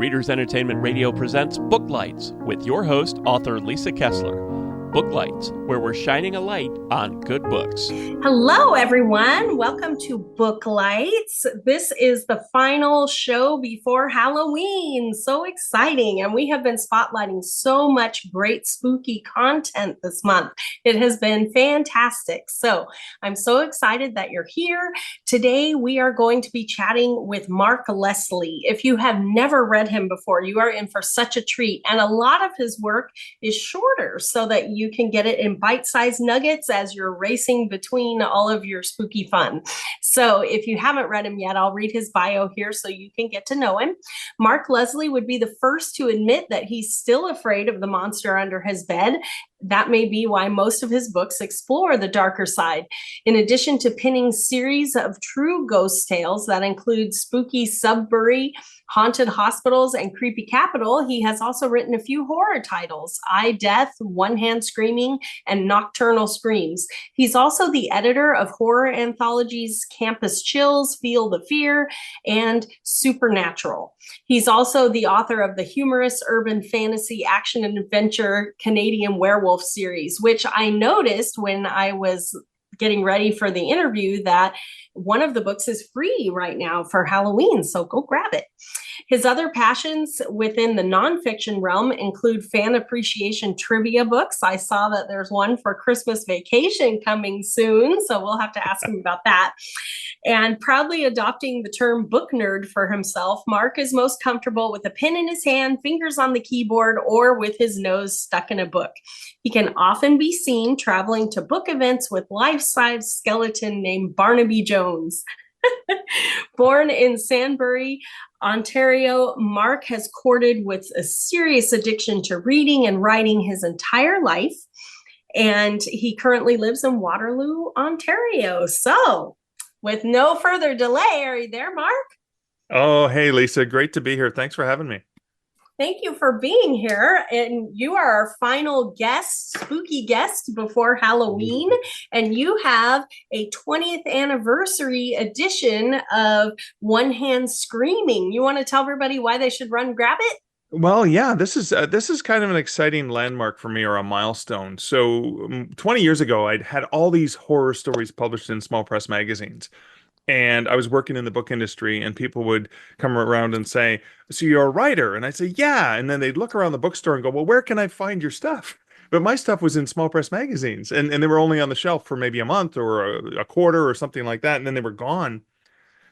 Readers Entertainment Radio presents Booklights with your host, author Lisa Kessler. Booklights, where we're shining a light on good books. Hello, everyone. Welcome to Booklights. This is the final show before Halloween. So exciting. And we have been spotlighting so much great spooky content this month. It has been fantastic. So I'm so excited that you're here. Today, we are going to be chatting with Mark Leslie. If you have never read him before, you are in for such a treat. And a lot of his work is shorter so that you can get it in bite-sized nuggets as you're racing between all of your spooky fun. So if you haven't read him yet, I'll read his bio here so you can get to know him. Mark Leslie would be the first to admit that he's still afraid of the monster under his bed. That may be why most of his books explore the darker side. In addition to penning series of true ghost tales that include Spooky Sudbury, Haunted Hospitals, and Creepy Capital, he has also written a few horror titles, I, Death, One Hand Screaming, and Nocturnal Screams. He's also the editor of horror anthologies Campus Chills, Feel the Fear, and Supernatural. He's also the author of the humorous urban fantasy action and adventure Canadian Werewolf series, which I noticed when I was getting ready for the interview that one of the books is free right now for Halloween, so go grab it. His other passions within the nonfiction realm include fan appreciation trivia books. I saw that there's one for Christmas Vacation coming soon, so we'll have to ask him about that. And proudly adopting the term book nerd for himself, Mark is most comfortable with a pen in his hand, fingers on the keyboard, or with his nose stuck in a book. He can often be seen traveling to book events with life-size skeleton named Barnaby Jones. Born in Sudbury, Ontario, Mark has courted with a serious addiction to reading and writing his entire life, and he currently lives in Waterloo, Ontario. So, with no further delay, are you there, Mark? Oh, hey, Lisa. Great to be here. Thanks for having me. Thank you for being here. And you are our final guest, spooky guest before Halloween. And you have a 20th anniversary edition of One Hand Screaming. You want to tell everybody why they should run grab it? Well, yeah, this is kind of an exciting landmark for me, or a milestone. So 20 years ago, I'd had all these horror stories published in small press magazines. And I was working in the book industry, and people would come around and say, "So you're a writer?" And I'd say, "Yeah." And then they'd look around the bookstore and go, "Well, where can I find your stuff?" But my stuff was in small press magazines, and they were only on the shelf for maybe a month or a quarter or something like that, and then they were gone.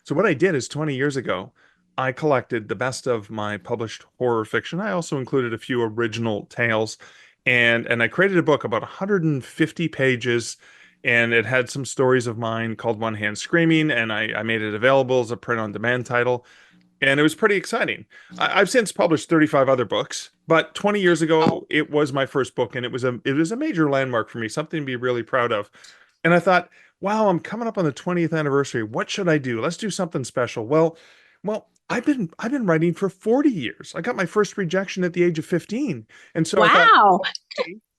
So what I did is 20 years ago, I collected the best of my published horror fiction. I also included a few original tales, and I created a book about 150 pages. And it had some stories of mine called One Hand Screaming, and I made it available as a print-on-demand title. And it was pretty exciting. I've since published 35 other books, but 20 years ago, it was my first book, and it was a major landmark for me, something to be really proud of. And I thought, wow, I'm coming up on the 20th anniversary. What should I do? Let's do something special. Well, I've been writing for 40 years. I got my first rejection at the age of 15. And so I thought,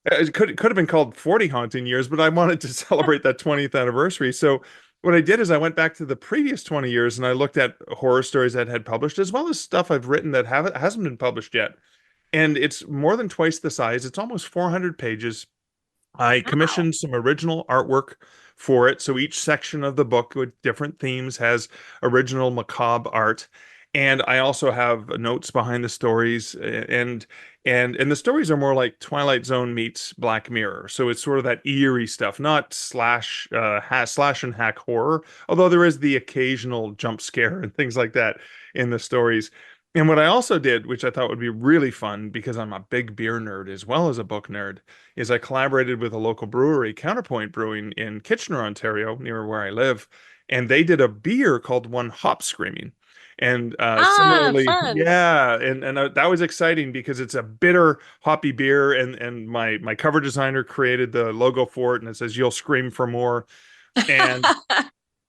it could have been called 40 haunting years, but I wanted to celebrate that 20th anniversary. So what I did is I went back to the previous 20 years and I looked at horror stories that had published, as well as stuff I've written that hasn't been published yet. And it's more than twice the size. It's almost 400 pages. I commissioned some original artwork for it. So each section of the book with different themes has original macabre art. And I also have notes behind the stories, and the stories are more like Twilight Zone meets Black Mirror. So it's sort of that eerie stuff, not slash and hack horror, although there is the occasional jump scare and things like that in the stories. And what I also did, which I thought would be really fun, because I'm a big beer nerd as well as a book nerd, is I collaborated with a local brewery, Counterpoint Brewing, in Kitchener, Ontario, near where I live, and they did a beer called One Hop Screaming. And similarly, fun. yeah, and that was exciting because it's a bitter, hoppy beer, and my cover designer created the logo for it, and it says "You'll scream for more," and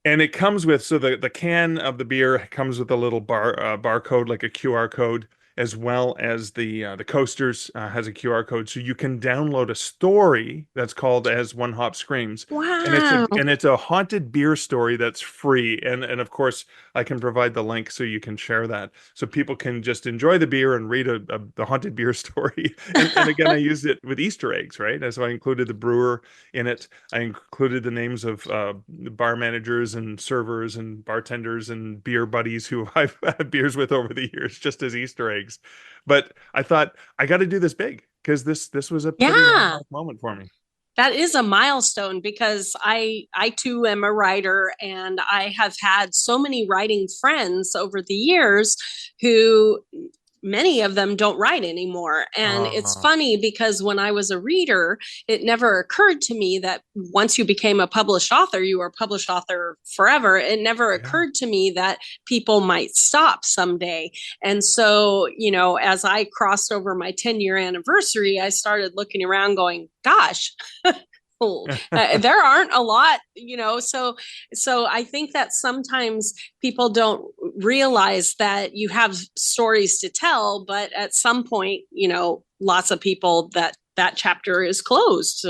and it comes with, so the can of the beer comes with a little barcode, like a QR code, as well as the coasters has a QR code, so you can download a story that's called As One Hop Screams, and Wow. it's a haunted beer story that's free, and of course I can provide the link so you can share that, so people can just enjoy the beer and read the haunted beer story. And again, I used it with Easter eggs, right? And so I included the brewer in it. I included the names of bar managers and servers and bartenders and beer buddies who I've had beers with over the years, just as Easter eggs. But I thought I got to do this big because this was a pretty Yeah. landmark moment for me. That is a milestone because I too am a writer, and I have had so many writing friends over the years who many of them don't write anymore. And it's funny because when I was a reader, it never occurred to me that once you became a published author, you were a published author forever. It never occurred to me that people might stop someday. And so, you know, as I crossed over my 10-year anniversary, I started looking around going, gosh, there aren't a lot, you know, so I think that sometimes people don't realize that you have stories to tell, but at some point, you know, lots of people that chapter is closed,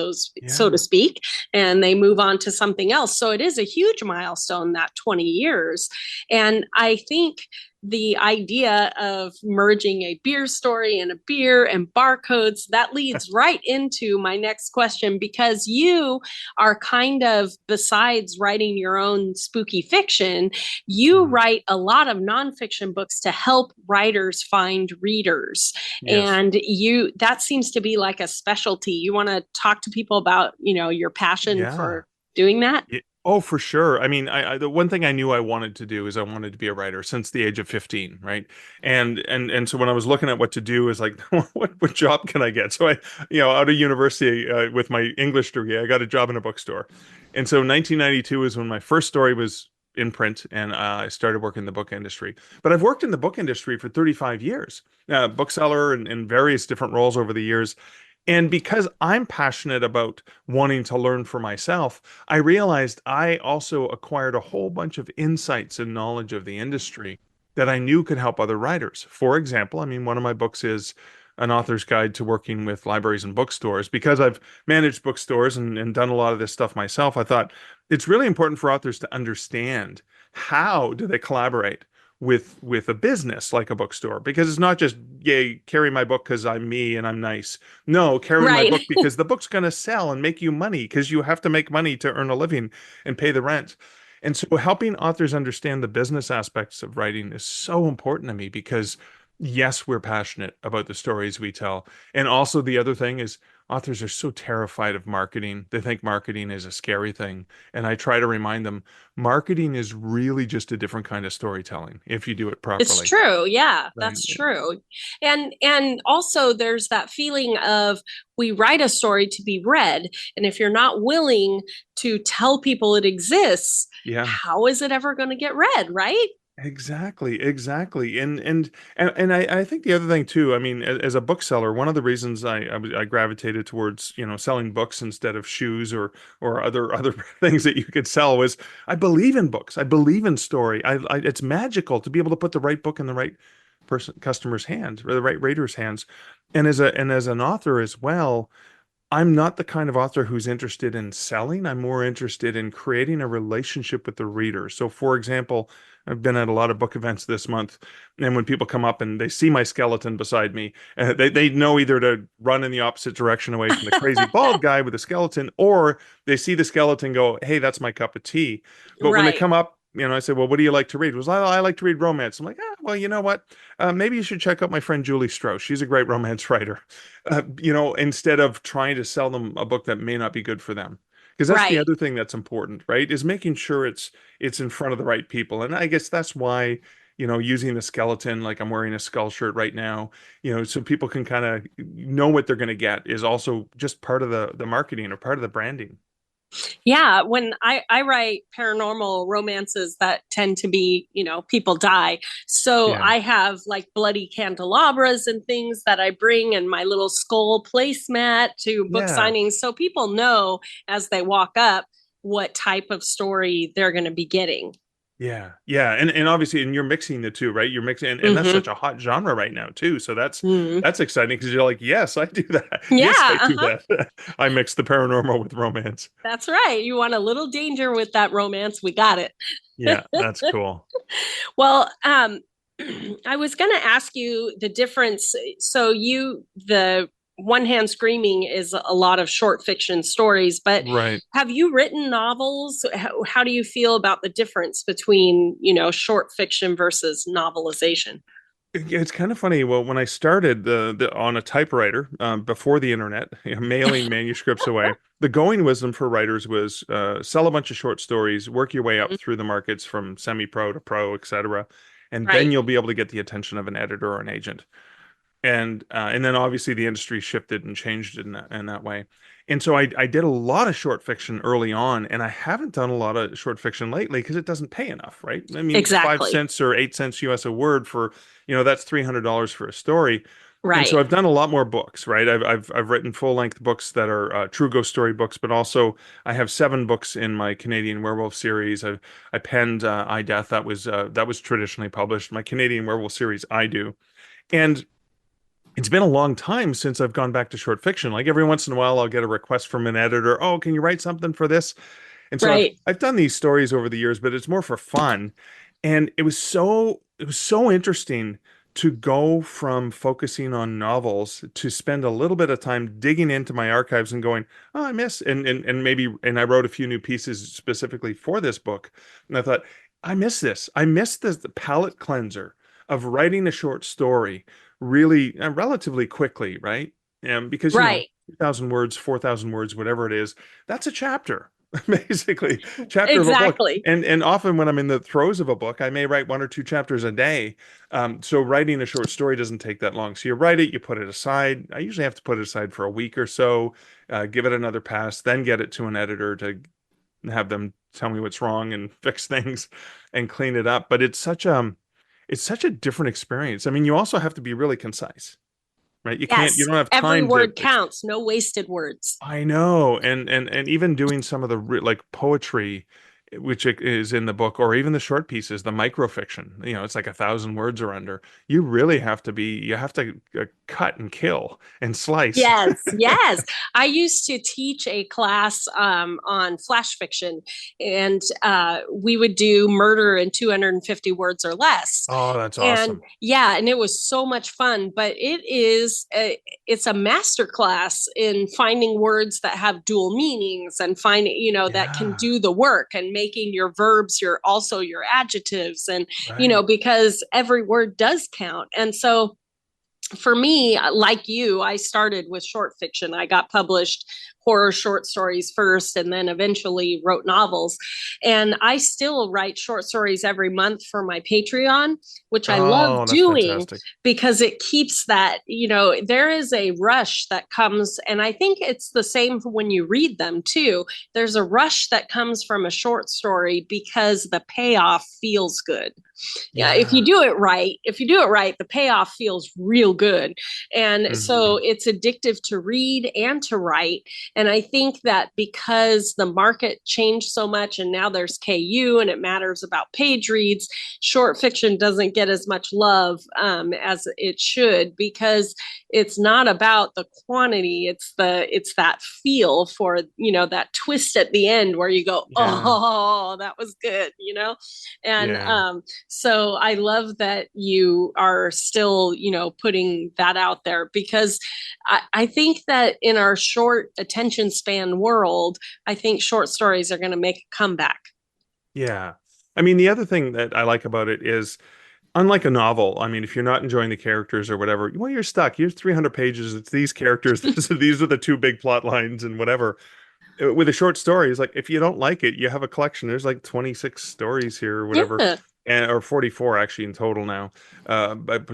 so to speak, and they move on to something else. So it is a huge milestone, that 20 years. And I think the idea of merging a beer story and a beer and barcodes, that leads right into my next question, because you are kind of, besides writing your own spooky fiction, you write a lot of nonfiction books to help writers find readers. And that seems to be like a specialty. You want to talk to people about, you know, your passion for doing that? Oh, for sure. I mean, the one thing I knew I wanted to do is I wanted to be a writer since the age of 15, right? And so when I was looking at what to do, is like, what job can I get? So I, you know, out of university with my English degree, I got a job in a bookstore. And so 1992 is when my first story was in print, and I started working in the book industry. But I've worked in the book industry for 35 years, bookseller and in various different roles over the years. And because I'm passionate about wanting to learn for myself, I realized I also acquired a whole bunch of insights and knowledge of the industry that I knew could help other writers. For example, I mean, one of my books is An Author's Guide to Working with Libraries and Bookstores. Because I've managed bookstores and done a lot of this stuff myself, I thought it's really important for authors to understand how do they collaborate with a business like a bookstore, because it's not just, yay, carry my book because I'm me and I'm nice. No, carry my book because the book's going to sell and make you money, because you have to make money to earn a living and pay the rent. And so helping authors understand the business aspects of writing is so important to me, because yes, we're passionate about the stories we tell. And also the other thing is, authors are so terrified of marketing. They think marketing is a scary thing. And I try to remind them, marketing is really just a different kind of storytelling if you do it properly. It's true. Yeah, that's true. And also there's that feeling of, we write a story to be read. And if you're not willing to tell people it exists, how is it ever going to get read, right? Exactly. And I think the other thing too, I mean, as a bookseller, one of the reasons I gravitated towards, you know, selling books instead of shoes or other things that you could sell was, I believe in books. I believe in story. It's magical to be able to put the right book in the right customer's hands, or the right reader's hands. And as an author as well, I'm not the kind of author who's interested in selling. I'm more interested in creating a relationship with the reader. So, for example, I've been at a lot of book events this month, and when people come up and they see my skeleton beside me, they know either to run in the opposite direction away from the crazy bald guy with the skeleton, or they see the skeleton, go, hey, that's my cup of tea. But when they come up, you know, I say, well, what do you like to read? I like to read romance. I'm like, well, you know what? Maybe you should check out my friend Julie Strauss. She's a great romance writer. You know, instead of trying to sell them a book that may not be good for them. Because that's the other thing that's important, right? Is making sure it's in front of the right people. And I guess that's why, you know, using the skeleton, like I'm wearing a skull shirt right now, you know, so people can kind of know what they're going to get, is also just part of the marketing or part of the branding. Yeah, when I write paranormal romances that tend to be, you know, people die. So I have like bloody candelabras and things that I bring, and my little skull placemat to book signings. So people know as they walk up what type of story they're going to be getting. Yeah, yeah, and obviously, and you're mixing the two, right? You're mixing, and that's Hmm. such a hot genre right now too. So Hmm. that's exciting because you're like, yes, I do that. Yeah, Yes, I do uh-huh. that. I mix the paranormal with romance. That's right. You want a little danger with that romance. We got it. Yeah, that's cool. Well, I was going to ask you the difference. So the one hand screaming is a lot of short fiction stories, but Right. have you written novels? How do you feel about the difference between, short fiction versus novelization? It's kind of funny. Well, when I started the on a typewriter before the internet, mailing manuscripts away, the going wisdom for writers was sell a bunch of short stories, work your way up through the markets from semi-pro to pro, etc., and then Right. you'll be able to get the attention of an editor or an agent. And then obviously the industry shifted and changed in that way. And so I did a lot of short fiction early on, and I haven't done a lot of short fiction lately because it doesn't pay enough, right? I mean, five Exactly. cents or 8 cents US a word for, that's $300 for a story. And so Right. I've done a lot more books, right? I've written full-length books that are true ghost story books, but also I have 7 books in my Canadian Werewolf series. I penned I Death, that was traditionally published. My Canadian Werewolf series, I Do. And it's been a long time since I've gone back to short fiction. Like every once in a while, I'll get a request from an editor. Oh, can you write something for this? And so Right. I've done these stories over the years, but it's more for fun. And it was so interesting to go from focusing on novels to spend a little bit of time digging into my archives and going, oh, I miss and I wrote a few new pieces specifically for this book. And I thought, I miss this. I miss the palate cleanser of writing a short story really relatively quickly, right? Because Right. 2,000 words, 4,000 words, whatever it is, that's a chapter. Basically, chapter of a book. Exactly. And often when I'm in the throes of a book, I may write 1 or 2 chapters a day. So writing a short story doesn't take that long. So you write it, you put it aside. I usually have to put it aside for a week or so, give it another pass, then get it to an editor to have them tell me what's wrong and fix things and clean it up. But it's such a different experience. I mean, you also have to be really concise, right? You Yes. don't have Every time to word counts. No wasted words. I know, and even doing some of the like poetry, which is in the book, or even the short pieces, the microfiction. It's like 1,000 words or under. You have to cut and kill and slice. Yes, yes. I used to teach a class on flash fiction, and we would do murder in 250 words or less. Oh, that's And awesome. yeah, and it was so much fun. But it's a master class in finding words that have dual meanings and finding that can Yeah, do the work and making your verbs your adjectives and right. because every word does count. And so for me, like you, I started with short fiction. I got published horror short stories first and then eventually wrote novels. And I still write short stories every month for my Patreon, which I love Oh, that's doing fantastic. because it keeps that, there is a rush that comes. And I think it's the same when you read them too. There's a rush that comes from a short story because the payoff feels good. Yeah, Yeah. if you do it right, the payoff feels real good. And so Hmm. it's addictive to read and to write. And I think that because the market changed so much and now there's KU and it matters about page reads, short fiction doesn't get as much love as it should because it's not about the quantity. It's that feel for, that twist at the end where you go, Yeah. oh, that was good, and Yeah. so I love that you are still, putting that out there because I think that in our short attention span world, I think short stories are going to make a comeback. Yeah. I mean, the other thing that I like about it is, unlike a novel, I mean, if you're not enjoying the characters or whatever, well, you're stuck. Here's 300 pages. It's these characters. These are the 2 big plot lines and whatever. With a short story, it's like if you don't like it, you have a collection. There's like 26 stories here or whatever, Yeah. or 44 actually in total now,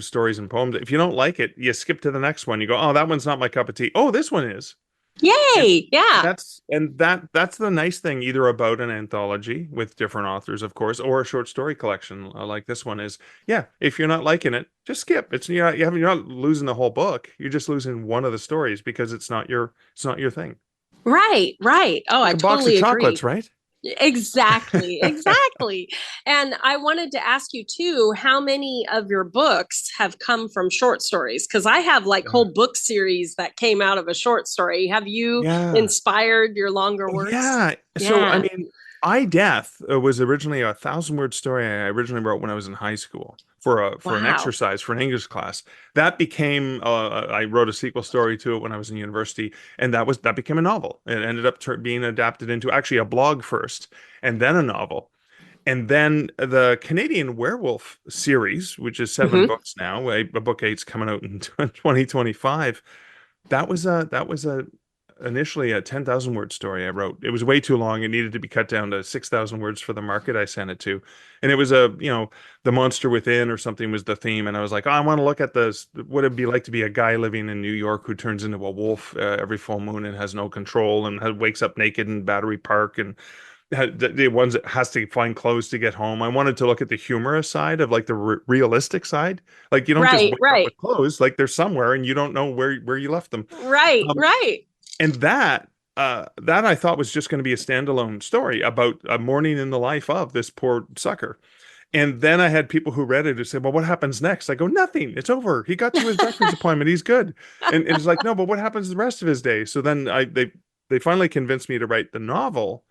stories and poems. If you don't like it, you skip to the next one. You go, oh, that one's not my cup of tea. Oh, this one is. And Yay. Yeah. that's the nice thing either about an anthology with different authors, of course, or a short story collection like this one is. Yeah, if you're not liking it, just skip. You're not losing the whole book. You're just losing one of the stories because it's not your thing. Right. Right. Oh, Like I a box of totally agree. chocolates, right? Exactly, exactly. And I wanted to ask you too, how many of your books have come from short stories? Because I have like Yeah. whole book series that came out of a short story. Have you Yeah. inspired your longer works? Yeah. So, I Yeah. mean, I Death was originally a 1,000 word story I originally wrote when I was in high school for an Wow. exercise for an English class. That became I wrote a sequel story to it when I was in university, and that became a novel. It ended up being adapted into actually a blog first, and then a novel. And then the Canadian Werewolf series, which is 7 books now, book eight's coming out in 2025. That was a initially a 10,000 word story I wrote. It was way too long. It needed to be cut down to 6,000 words for the market I sent it to. And it was the monster within or something was the theme. And I was like, oh, I want to look at this. What it'd be like to be a guy living in New York who turns into a wolf every full moon and has no control and wakes up naked in Battery Park and the ones that has to find clothes to get home. I wanted to look at the humorous side of like the realistic side. Like you don't just Right, wake up right, with clothes. Like they're somewhere and you don't know where you left them. right, Um, right. and that I thought was just going to be a standalone story about a morning in the life of this poor sucker. And then I had people who read it who said, "Well, what happens next?" I go, "Nothing. It's over. He got to his doctor's appointment. He's good." And it's like, "No, but what happens the rest of his day?" So then they finally convinced me to write the novel.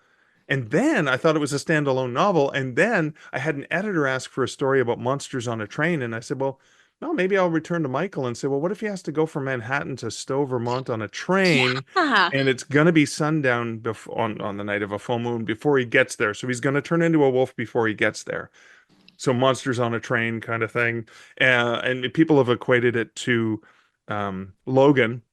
And then I thought it was a standalone novel. And then I had an editor ask for a story about monsters on a train. And I said, well, maybe I'll return to Michael and say, well, what if he has to go from Manhattan to Stowe, Vermont on a train? Yeah. And it's going to be sundown on the night of a full moon before he gets there. So he's going to turn into a wolf before he gets there. So monsters on a train kind of thing. And people have equated it to Logan,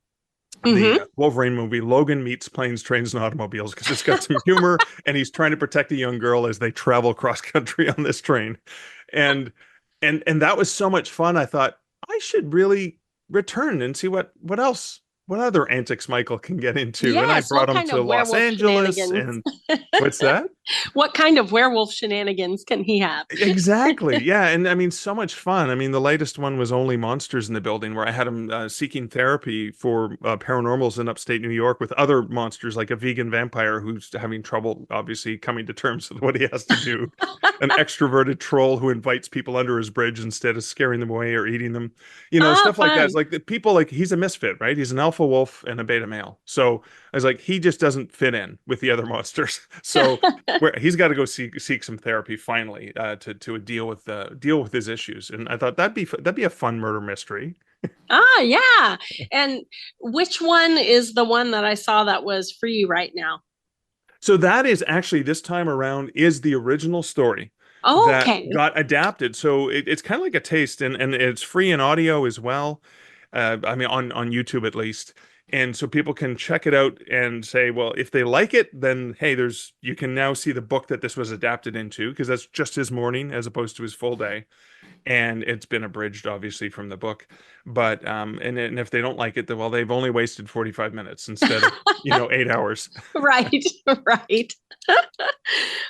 the Hmm. Wolverine movie. Logan meets planes, trains, and automobiles because it's got some humor, and he's trying to protect a young girl as they travel cross country on this train, and and that was so much fun. I thought I should really return and see what else, what other antics Michael can get into, and I Yes. brought What him kind to of Los werewolf Angeles, shenanigans? and what's that? What kind of werewolf shenanigans can he have? Exactly. Yeah. And I mean, so much fun. I mean, the latest one was Only Monsters in the Building, where I had him seeking therapy for paranormals in upstate New York with other monsters, like a vegan vampire who's having trouble, obviously, coming to terms with what he has to do, an extroverted troll who invites people under his bridge instead of scaring them away or eating them, Oh, stuff like that. It's fun. like the people, like, he's a misfit, right? He's an alpha wolf and a beta male. So I was like, he just doesn't fit in with the other monsters. So where he's got to go seek some therapy finally to deal with his issues. And I thought that'd be a fun murder mystery. Ah, yeah. And which one is the one that I saw that was free right now? So that is actually this time around is the original story that Okay. got adapted. So it's kind of like a taste, and it's free in audio as well. I mean, on YouTube at least. And so people can check it out and say, well, if they like it, then hey, you can now see the book that this was adapted into because that's just his morning as opposed to his full day. And it's been abridged obviously from the book. But and if they don't like it, then well, they've only wasted 45 minutes instead of 8 hours. Right, right.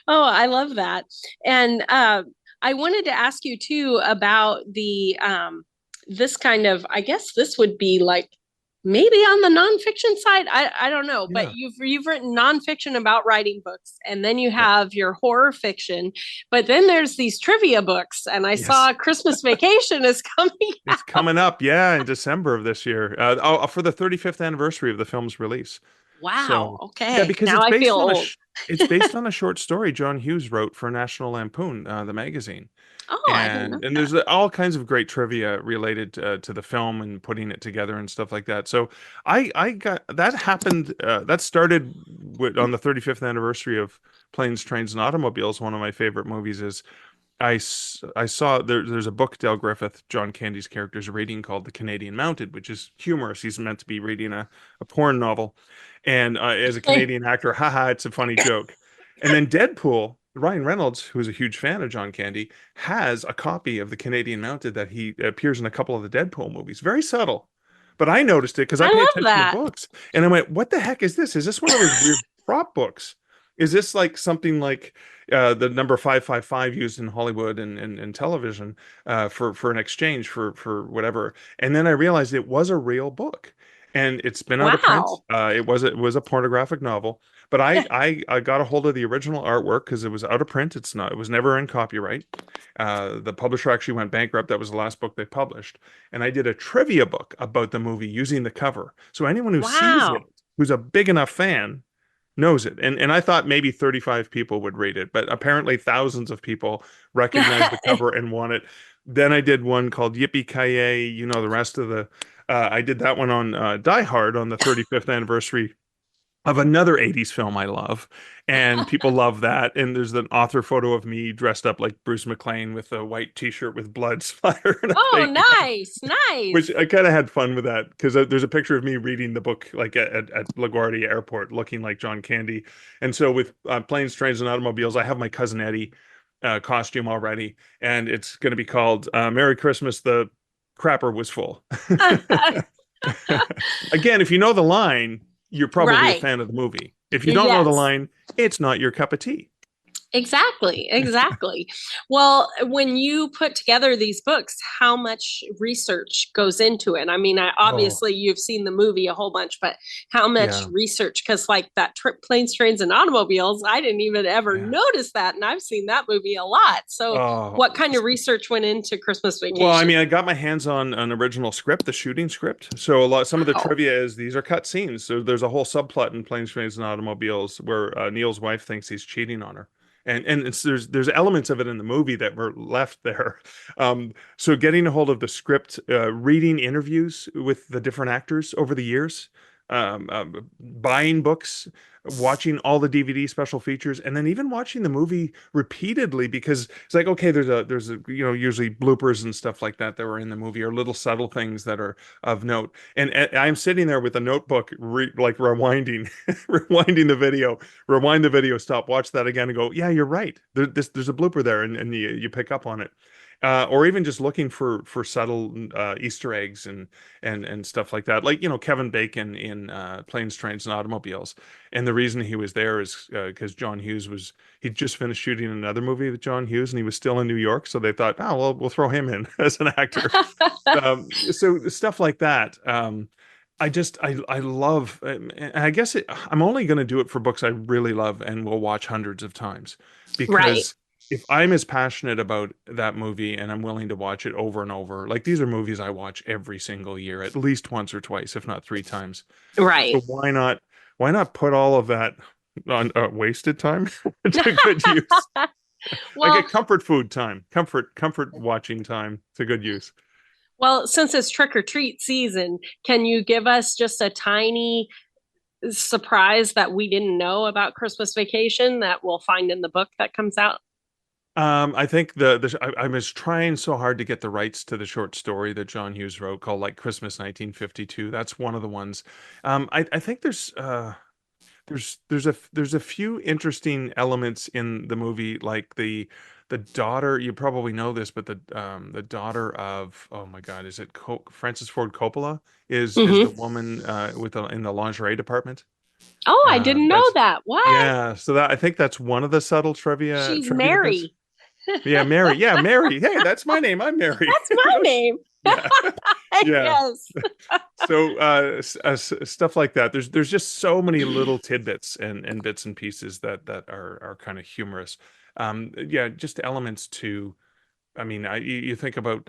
Oh, I love that. And I wanted to ask you too about the this kind of, I guess this would be like maybe on the nonfiction side. I don't know, but Yeah. you've written nonfiction about writing books, and then you Yeah. have your horror fiction, but then there's these trivia books, and I Yes. saw Christmas Vacation is coming It's out. coming up, yeah, in December of this year, for the 35th anniversary of the film's release. Wow. So, yeah, Okay. because Now I feel old. it's based on a short story John Hughes wrote for National Lampoon, the magazine, Oh, I didn't know and that. there's all kinds of great trivia related to the film and putting it together and stuff like that. So, I got that happened. That started on the 35th anniversary of Planes, Trains, and Automobiles. One of my favorite movies is I saw there's a book Del Griffith, John Candy's character, is reading called The Canadian Mounted, which is humorous. He's meant to be reading a porn novel. And as a Canadian actor, haha, it's a funny joke. And then Deadpool, Ryan Reynolds, who's a huge fan of John Candy, has a copy of The Canadian Mounted that he appears in a couple of the Deadpool movies. Very subtle. But I noticed it because I I pay love attention to that. books. And I went, what the heck is this? Is this one of those weird prop books? Is this like something like the number 555 used in Hollywood and television for an exchange for whatever? And then I realized it was a real book, and it's been out of print. Wow. It was a pornographic novel, But I got a hold of the original artwork because it was out of print. It was never in copyright. The publisher actually went bankrupt. That was the last book they published. And I did a trivia book about the movie using the cover. So anyone who sees it, Wow. who's a big enough fan, knows it. And I thought maybe 35 people would read it, but apparently thousands of people recognized the cover and want it. Then I did one called Yippee Ki-Yay, you know, the rest of the I did that one on Die Hard on the 35th anniversary of another 80s film I love. And people love that. And there's an author photo of me dressed up like Bruce McLean with a white t-shirt with blood splattering a Oh, fake gun, nice, nice. which I kind of had fun with that because there's a picture of me reading the book like at LaGuardia Airport looking like John Candy. And so with Planes, Trains, and Automobiles, I have my Cousin Eddie costume already. And it's going to be called Merry Christmas, the Crapper Was Full. Again, if you know the line, you're probably a Right. fan of the movie. If you don't know the Yes. line, it's not your cup of tea. Exactly, exactly. Well, when you put together these books, how much research goes into it? I mean, obviously you've seen the movie a whole bunch, but how much Yeah. research? Because like that trip, Planes, Trains, and Automobiles, I didn't even ever Yeah. notice that, and I've seen that movie a lot. So, Oh. what kind of research went into Christmas Vacation? Well, I mean, I got my hands on an original script, the shooting script. So some of the Wow. trivia is these are cut scenes. So there's a whole subplot in Planes, Trains, and Automobiles where Neil's wife thinks he's cheating on her. And there's elements of it in the movie that were left there. So getting a hold of the script, reading interviews with the different actors over the years, buying books, watching all the DVD special features, and then even watching the movie repeatedly because it's like, okay, there's a you know, usually bloopers and stuff like that were in the movie or little subtle things that are of note. And I'm sitting there with a notebook, like rewinding, rewinding the video, rewind the video, stop, watch that again, and go, yeah, you're right. There's a blooper there, and you pick up on it. Or even just looking for subtle Easter eggs and stuff like that, like you know Kevin Bacon in Planes, Trains, and Automobiles, and the reason he was there is because John Hughes he'd just finished shooting another movie with John Hughes, and he was still in New York, so they thought, oh well, we'll throw him in as an actor. So stuff like that. I love, and I guess I'm only going to do it for books I really love and will watch hundreds of times because. Right. If I'm as passionate about that movie and I'm willing to watch it over and over, like these are movies I watch every single year, at least once or twice, if not 3 times. Right. So why not put all of that on wasted time to good use? Well, Like a comfort food time, comfort watching time to good use. well, since it's trick or treat season, can you give us just a tiny surprise that we didn't know about Christmas Vacation that we'll find in the book that comes out? I think I was trying so hard to get the rights to the short story that John Hughes wrote called like Christmas 1952. That's one of the ones. I think there's a few interesting elements in the movie, like the daughter. You probably know this, but the daughter of, oh my God, is it Francis Ford Coppola is the woman in the lingerie department. Oh, I didn't know That's that. What? Yeah, so that I think that's one of the subtle trivia. She's trivia bits. Mary. Yeah, Mary. Yeah, Mary. Hey, that's my name. I'm Mary. That's my name. Yeah. Yeah. Yes. So stuff like that. There's just so many little tidbits and bits and pieces that are kind of humorous. Yeah, just elements to. I mean, you think about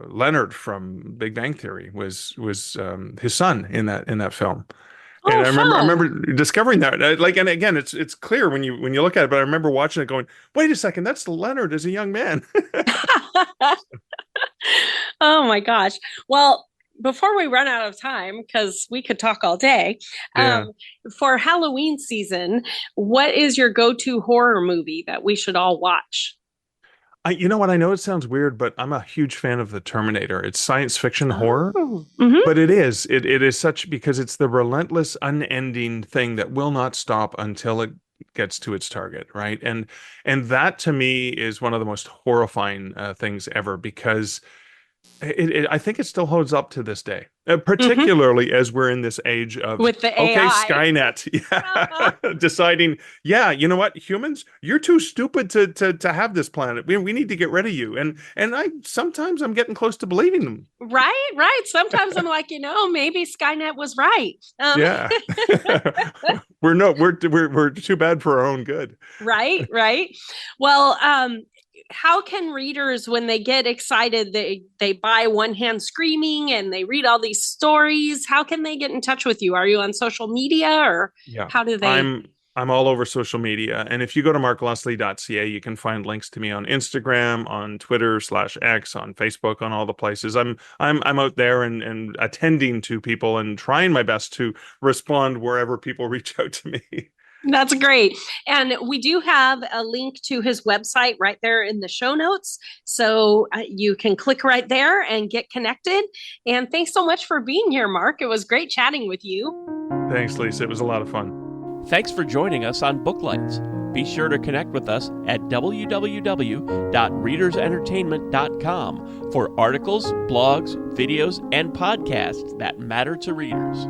Leonard from Big Bang Theory was his son in that film. Oh, And I fun. remember discovering that, like, and again, it's clear when you look at it, but I remember watching it going, wait a second, that's Leonard as a young man. Oh my gosh. Well, before we run out of time, because we could talk all day, Yeah. for Halloween season, what is your go-to horror movie that we should all watch? You know what? I know it sounds weird, but I'm a huge fan of the Terminator. It's science fiction horror, Mhm. but it is such because it's the relentless, unending thing that will not stop until it gets to its target, right? And that to me is one of the most horrifying things ever because I think it still holds up to this day, Mhm. particularly as we're in this age of, With the okay, AI. Skynet, yeah, deciding, yeah, you know what, humans, you're too stupid to have this planet. We need to get rid of you. And sometimes I'm getting close to believing them. Right, right. Sometimes I'm like, maybe Skynet was right. Yeah, we're too bad for our own good. Right, right. Well, how can readers, when they get excited, they buy One Hand Screaming and they read all these stories, how can they get in touch with you? Are you on social media, or Yeah, how do they? I'm all over social media, and if you go to markleslie.ca, you can find links to me on Instagram, on Twitter/X, on Facebook, on all the places. I'm out there and attending to people and trying my best to respond wherever people reach out to me. That's great. And we do have a link to his website right there in the show notes. So you can click right there and get connected. And thanks so much for being here, Mark. It was great chatting with you. Thanks, Lisa. It was a lot of fun. Thanks for joining us on Booklights. Be sure to connect with us at www.readersentertainment.com for articles, blogs, videos, and podcasts that matter to readers.